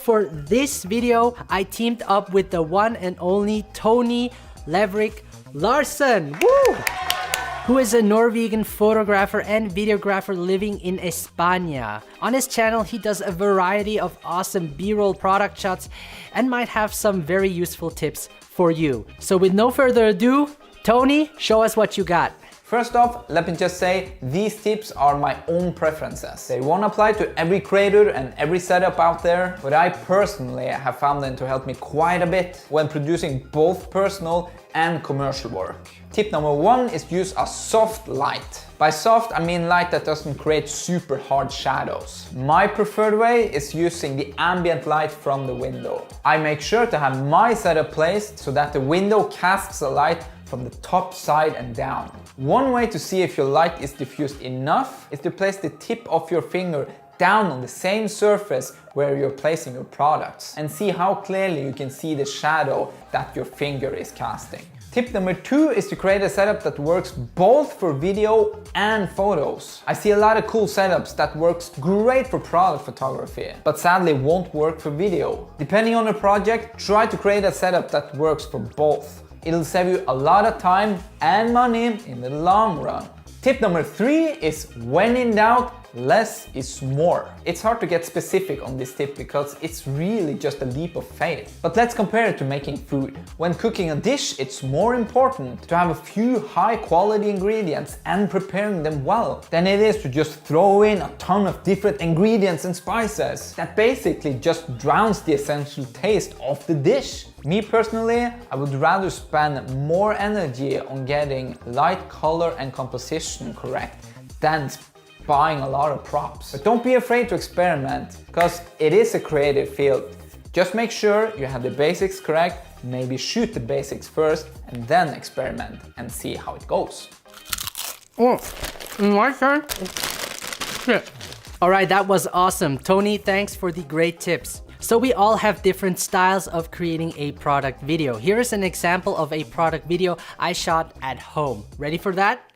for this video, I teamed up with the one and only Tony Leverick Larsen, woo! Who is a Norwegian photographer and videographer living in España. On his channel, he does a variety of awesome B-roll product shots and might have some very useful tips for you. So with no further ado, Tony, show us what you got. First off, let me just say, these tips are my own preferences. They won't apply to every creator and every setup out there, but I personally have found them to help me quite a bit when producing both personal and commercial work. Tip number one is use a soft light. By soft, I mean light that doesn't create super hard shadows. My preferred way is using the ambient light from the window. I make sure to have my setup placed so that the window casts the light from the top, side and down. One way to see if your light is diffused enough is to place the tip of your finger down on the same surface where you're placing your products and see how clearly you can see the shadow that your finger is casting. Tip number two is to create a setup that works both for video and photos. I see a lot of cool setups that works great for product photography, but sadly won't work for video. Depending on the project, try to create a setup that works for both. It'll save you a lot of time and money in the long run. Tip number three is when in doubt, less is more. It's hard to get specific on this tip because it's really just a leap of faith. But let's compare it to making food. When cooking a dish, it's more important to have a few high quality ingredients and preparing them well than it is to just throw in a ton of different ingredients and spices. That basically just drowns the essential taste of the dish. Me personally, I would rather spend more energy on getting light, color and composition correct than buying a lot of props. But don't be afraid to experiment, because it is a creative field. Just make sure you have the basics correct, maybe shoot the basics first and then experiment and see how it goes. Oh, my turn? Shit. All right, that was awesome. Tony, thanks for the great tips. So we all have different styles of creating a product video. Here is an example of a product video I shot at home. Ready for that?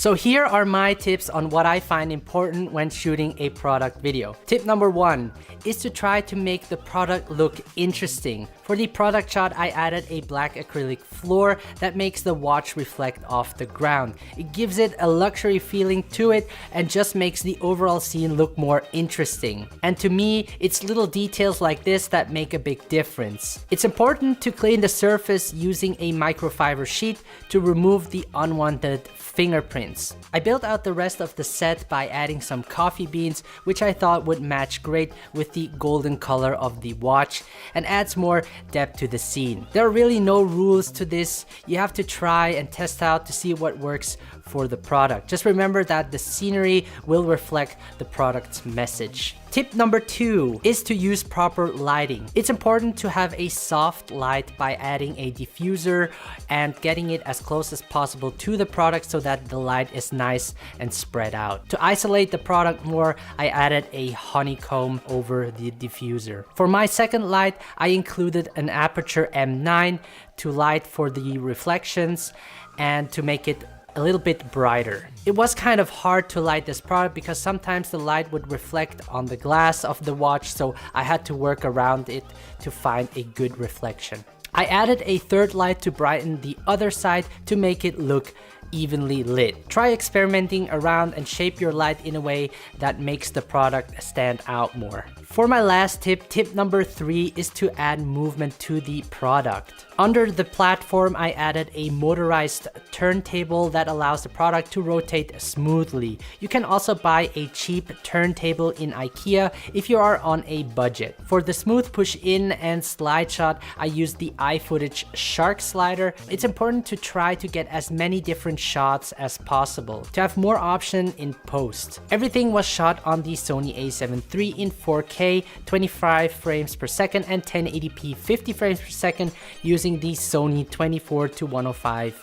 So here are my tips on what I find important when shooting a product video. Tip number one is to try to make the product look interesting. For the product shot, I added a black acrylic floor that makes the watch reflect off the ground. It gives it a luxury feeling to it and just makes the overall scene look more interesting. And to me, it's little details like this that make a big difference. It's important to clean the surface using a microfiber sheet to remove the unwanted fingerprints. I built out the rest of the set by adding some coffee beans, which I thought would match great with the golden color of the watch and adds more depth to the scene. There are really no rules to this. You have to try and test out to see what works for the product. Just remember that the scenery will reflect the product's message. Tip number two is to use proper lighting. It's important to have a soft light by adding a diffuser and getting it as close as possible to the product so that the light is nice and spread out. To isolate the product more, I added a honeycomb over the diffuser. For my second light, I included an aperture M9 to light for the reflections and to make it a little bit brighter. It was kind of hard to light this product because sometimes the light would reflect on the glass of the watch, so I had to work around it to find a good reflection. I added a third light to brighten the other side to make it look evenly lit. Try experimenting around and shape your light in a way that makes the product stand out more. For my last tip, tip number 3 is to add movement to the product. Under the platform, I added a motorized turntable that allows the product to rotate smoothly. You can also buy a cheap turntable in IKEA if you are on a budget. For the smooth push in and slide shot, I used the iFootage Shark slider. It's important to try to get as many different shots as possible to have more option in post. Everything was shot on the Sony a7 III in 4K, 25 frames per second and 1080p 50 frames per second using the Sony 24-105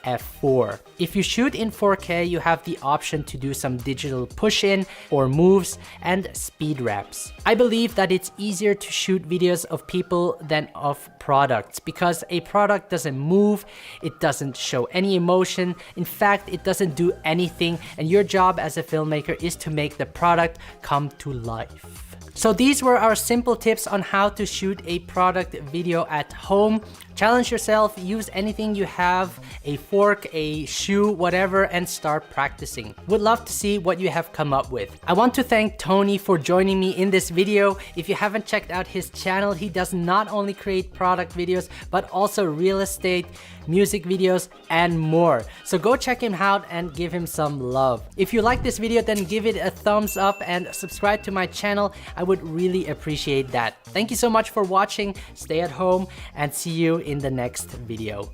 f4. If you shoot in 4K, you have the option to do some digital push-in or moves and speed ramps. I believe that it's easier to shoot videos of people than of products because a product doesn't move, it doesn't show any emotion. In fact, it doesn't do anything, and your job as a filmmaker is to make the product come to life. So these were our simple tips on how to shoot a product video at home. Challenge yourself, use anything you have, a fork, a shoe, whatever, and start practicing. Would love to see what you have come up with. I want to thank Tony for joining me in this video. If you haven't checked out his channel, he does not only create product videos, but also real estate, music videos, and more. So go check him out and give him some love. If you like this video, then give it a thumbs up and subscribe to my channel. I would really appreciate that. Thank you so much for watching. Stay at home and see you in the next video.